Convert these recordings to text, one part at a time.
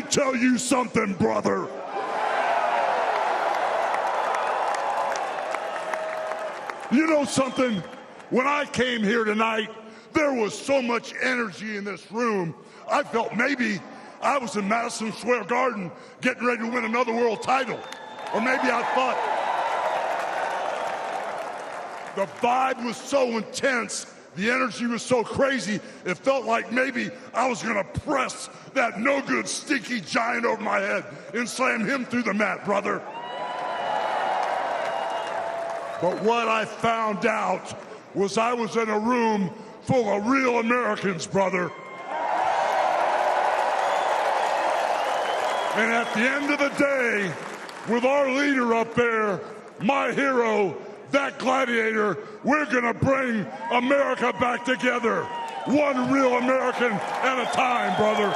tell you something, brother. You know something? When I came here tonight, there was so much energy in this room. I felt maybe I was in Madison Square Garden getting ready to win another world title. Or maybe I thought the vibe was so intense, the energy was so crazy, it felt like maybe I was gonna press that no-good stinky giant over my head and slam him through the mat, brother. But what I found out was I was in a room full of real Americans, brother. And at the end of the day, with our leader up there, my hero, that gladiator, we're gonna bring America back together. One real American at a time, brother.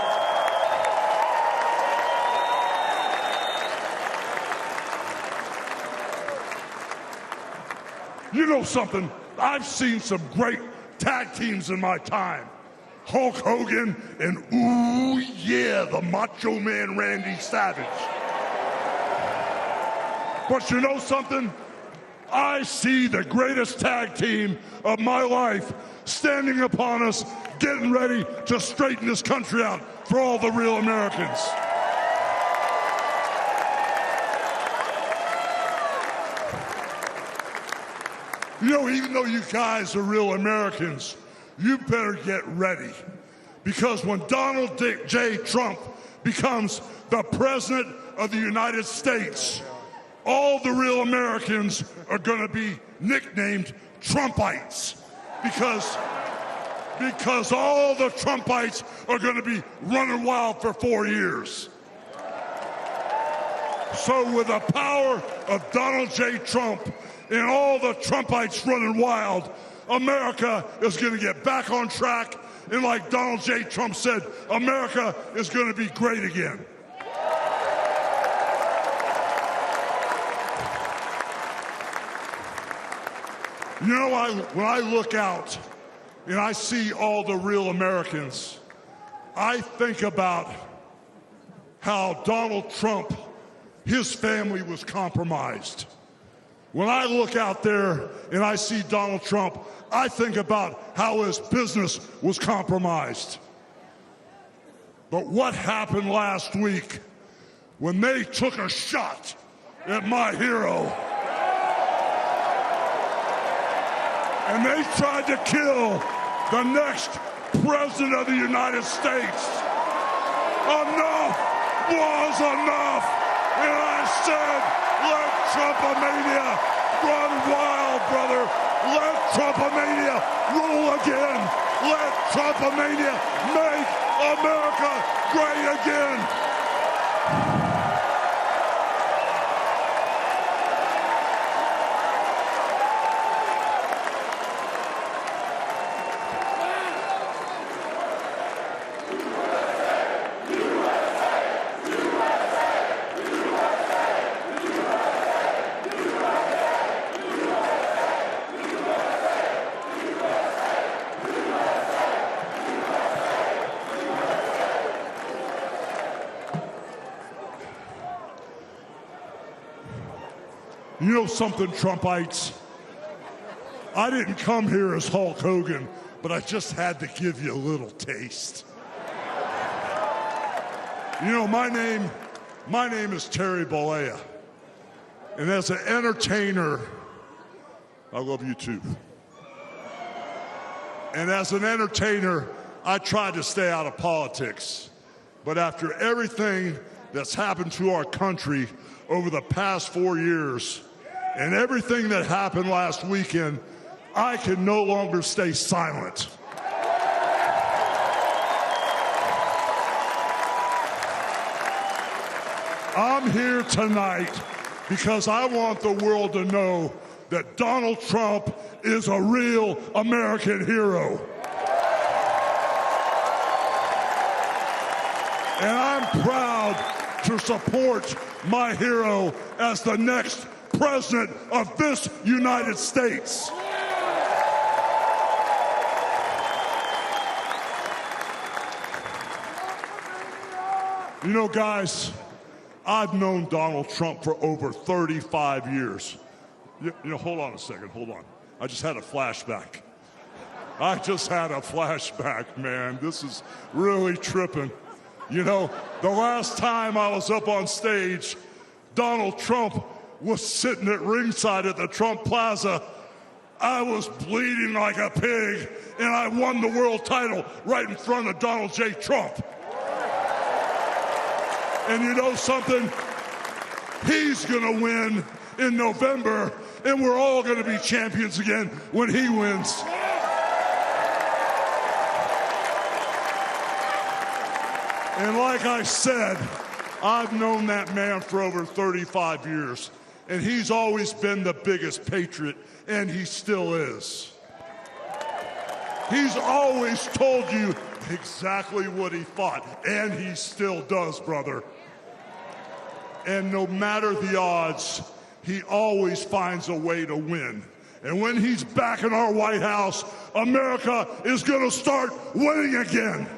You know something? I've seen some great tag teams in my time. Hulk Hogan and, ooh yeah, the Macho Man Randy Savage. But you know something? I see the greatest tag team of my life standing upon us, getting ready to straighten this country out for all the real Americans. You know, even though you guys are real Americans, you better get ready. Because when Donald J. Trump becomes the President of the United States, all the real Americans are going to be nicknamed Trumpites. Because all the Trumpites are going to be running wild for 4 years. So with the power of Donald J. Trump and all the Trumpites running wild, America is going to get back on track. And like Donald J. Trump said, America is going to be great again. You know, when I look out and I see all the real Americans, I think about how Donald Trump, his family was compromised. When I look out there and I see Donald Trump, I think about how his business was compromised. But what happened last week when they took a shot at my hero and they tried to kill the next president of the United States? Enough was enough. And I said, let Trumpamania run wild, brother. Let Trumpamania rule again. Let Trumpamania make America great again. You know something, Trumpites? I didn't come here as Hulk Hogan, but I just had to give you a little taste. You know, my name is Terry Bollea. And as an entertainer, I love you too. And as an entertainer, I tried to stay out of politics. But after everything that's happened to our country over the past 4 years, and everything that happened last weekend, I can no longer stay silent. I'm here tonight because I want the world to know that Donald Trump is a real American hero. And I'm proud to support my hero as the next President of this United States. You know, guys, I've known Donald Trump for over 35 years. You know, hold on a second, hold on. I just had a flashback. Man. This is really tripping. You know, the last time I was up on stage, Donald Trump was sitting at ringside at the Trump Plaza. I was bleeding like a pig, and I won the world title right in front of Donald J. Trump. And you know something? He's gonna win in November, and we're all gonna be champions again when he wins. And like I said, I've known that man for over 35 years, and he's always been the biggest patriot, and he still is. He's always told you exactly what he thought, and he still does, brother. And no matter the odds, he always finds a way to win. And when he's back in our White House, America is going to start winning again.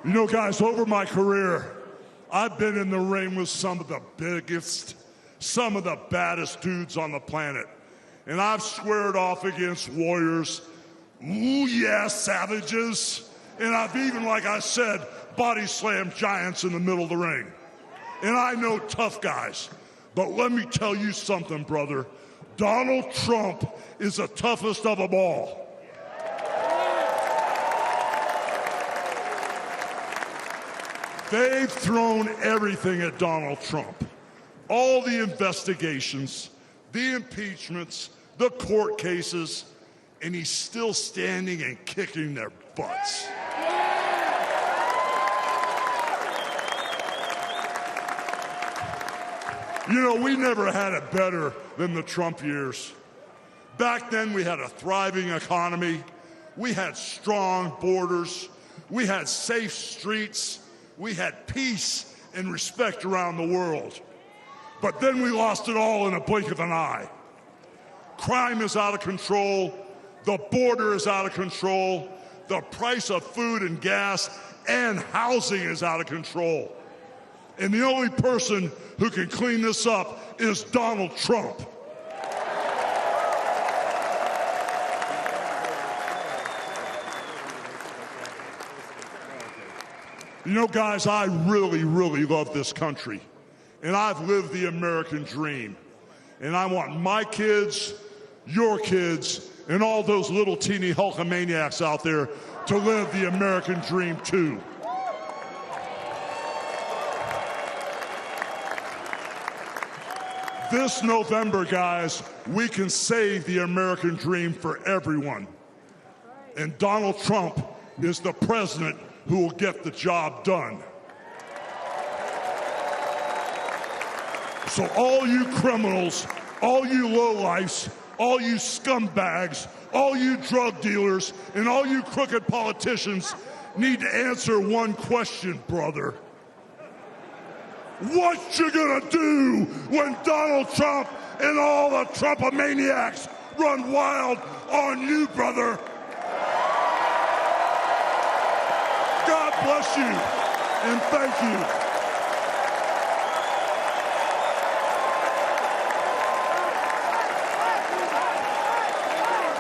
You know, guys, over my career, I've been in the ring with some of the biggest, some of the baddest dudes on the planet. And I've squared off against warriors, ooh yeah, savages. And I've even, like I said, body slammed giants in the middle of the ring. And I know tough guys. But let me tell you something, brother. Donald Trump is the toughest of them all. They've thrown everything at Donald Trump. All the investigations, the impeachments, the court cases, and he's still standing and kicking their butts. You know, we never had it better than the Trump years. Back then, we had a thriving economy. We had strong borders. We had safe streets. We had peace and respect around the world. But then we lost it all in a blink of an eye. Crime is out of control. The border is out of control. The price of food and gas and housing is out of control. And the only person who can clean this up is Donald Trump. You know, guys, I really, really love this country. And I've lived the American dream. And I want my kids, your kids, and all those little teeny Hulkamaniacs out there to live the American dream too. This November, guys, we can save the American dream for everyone. And Donald Trump is the president who will get the job done. So all you criminals, all you lowlifes, all you scumbags, all you drug dealers, and all you crooked politicians need to answer one question, brother. What you gonna do when Donald Trump and all the Trumpamaniacs run wild on you, brother? God bless you, and thank you.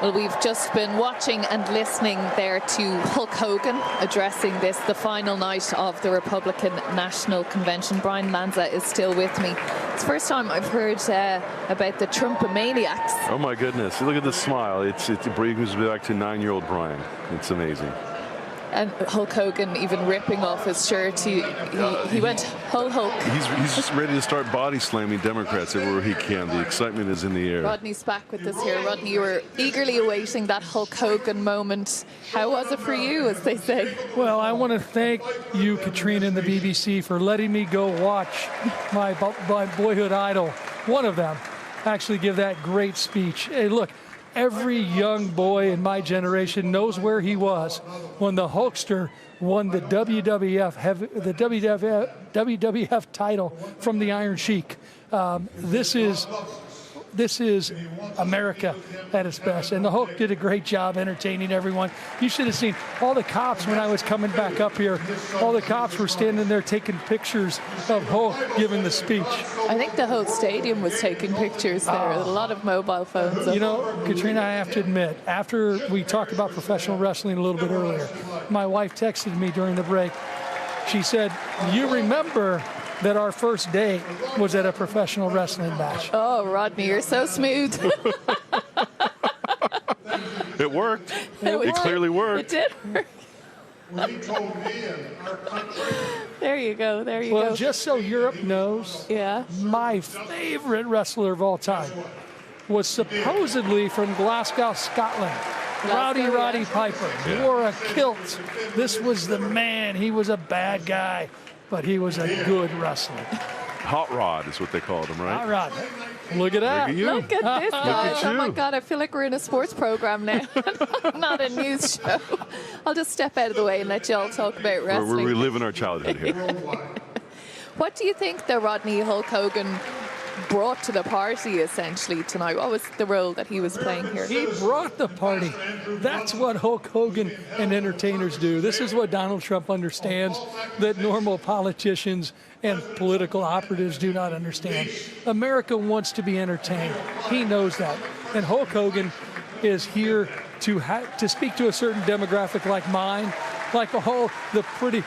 Well, we've just been watching and listening there to Hulk Hogan addressing this, the final night of the Republican National Convention. Brian Lanza is still with me. It's the first time I've heard about the Trumpamaniacs. Oh my goodness, look at the smile. It brings me back to 9-year-old Brian. It's amazing. And Hulk Hogan even ripping off his shirt. He went Hulk. He's just ready to start body slamming Democrats everywhere he can. The excitement is in the air. Rodney's back with us here. Rodney, you were eagerly awaiting that Hulk Hogan moment. How was it for you, as they say? Well, I want to thank you, Katrina, and the BBC for letting me go watch my boyhood idol, one of them, actually give that great speech. Hey, look, every young boy in my generation knows where he was when the Hulkster won the WWF title from the Iron Sheik. This is America at its best. And the Hulk did a great job entertaining everyone. You should have seen all the cops when I was coming back up here. All the cops were standing there taking pictures of Hulk giving the speech. I think the whole stadium was taking pictures there. A lot of mobile phones. You know, Katrina, I have to admit, after we talked about professional wrestling a little bit earlier, my wife texted me during the break. She said, "You remember that our first date was at a professional wrestling match." Oh, Rodney, you're so smooth. It worked. It clearly worked. It did work. There you go. There you go. Well, just so Europe knows, my favorite wrestler of all time was supposedly from Glasgow, Scotland. Roddy Piper. Wore a kilt. This was the man. He was a bad guy, but he was a good wrestler. Hot Rod is what they called him, right? Hot Rod. Look at that. Look at this, guys. At Oh, my you. God. I feel like we're in a sports program now, not a news show. I'll just step out of the way and let you all talk about wrestling. We're reliving our childhood here. What do you think that Rodney Hulk Hogan brought to the party, essentially, tonight? What was the role that he was playing here? He brought the party. That's what Hulk Hogan and entertainers do. This is what Donald Trump understands that normal politicians and political operatives do not understand. America wants to be entertained. He knows that. And Hulk Hogan is here to speak to a certain demographic like mine, like all the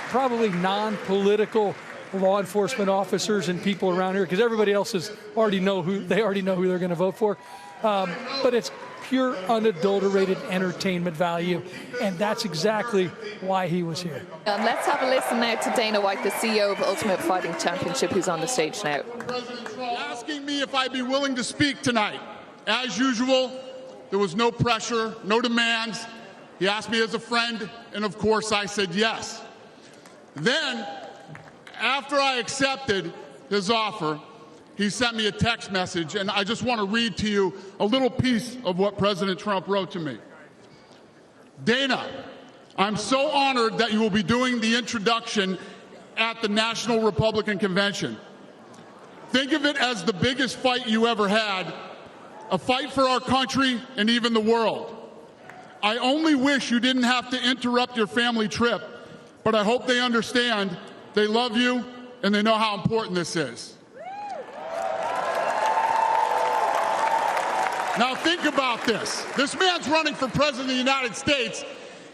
probably non-political law enforcement officers and people around here, because everybody else already know who they're going to vote for. But it's pure, unadulterated entertainment value, and that's exactly why he was here. Let's have a listen now to Dana White, the CEO of Ultimate Fighting Championship, who's on the stage now. Asking me if I'd be willing to speak tonight. As usual, there was no pressure, no demands. He asked me as a friend, and of course I said yes. Then, after I accepted his offer, he sent me a text message, and I just want to read to you a little piece of what President Trump wrote to me. Dana, I'm so honored that you will be doing the introduction at the National Republican Convention. Think of it as the biggest fight you ever had, a fight for our country and even the world. I only wish you didn't have to interrupt your family trip, but I hope they understand they love you and they know how important this is. Now think about this. This man's running for president of the United States.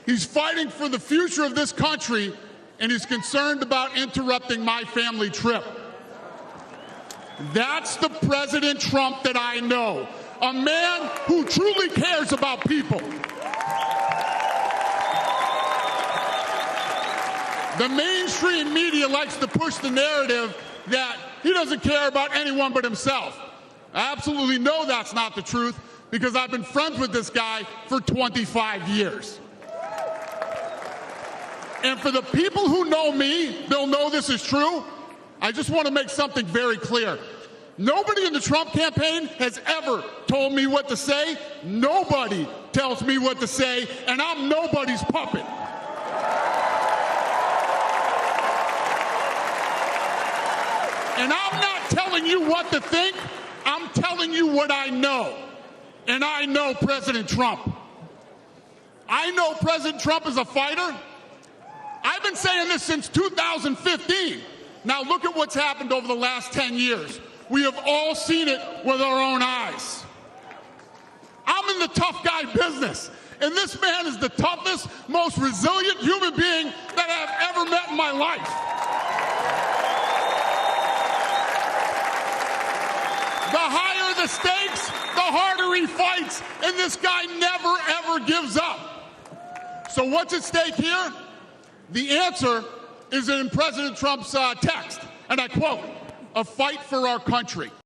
He's fighting for the future of this country, and he's concerned about interrupting my family trip. That's the President Trump that I know. A man who truly cares about people. The mainstream media likes to push the narrative that he doesn't care about anyone but himself. I absolutely know that's not the truth, because I've been friends with this guy for 25 years. And for the people who know me, they'll know this is true. I just want to make something very clear. Nobody in the Trump campaign has ever told me what to say. Nobody tells me what to say, and I'm nobody's puppet. And I'm not telling you what to think. I'm telling you what I know. And I know President Trump. I know President Trump is a fighter. I've been saying this since 2015. Now look at what's happened over the last 10 years. We have all seen it with our own eyes. I'm in the tough guy business. And this man is the toughest, most resilient human being that I've ever met in my life. The higher the stakes, the harder he fights, and this guy never, ever gives up. So what's at stake here? The answer is in President Trump's text, and I quote, "A fight for our country."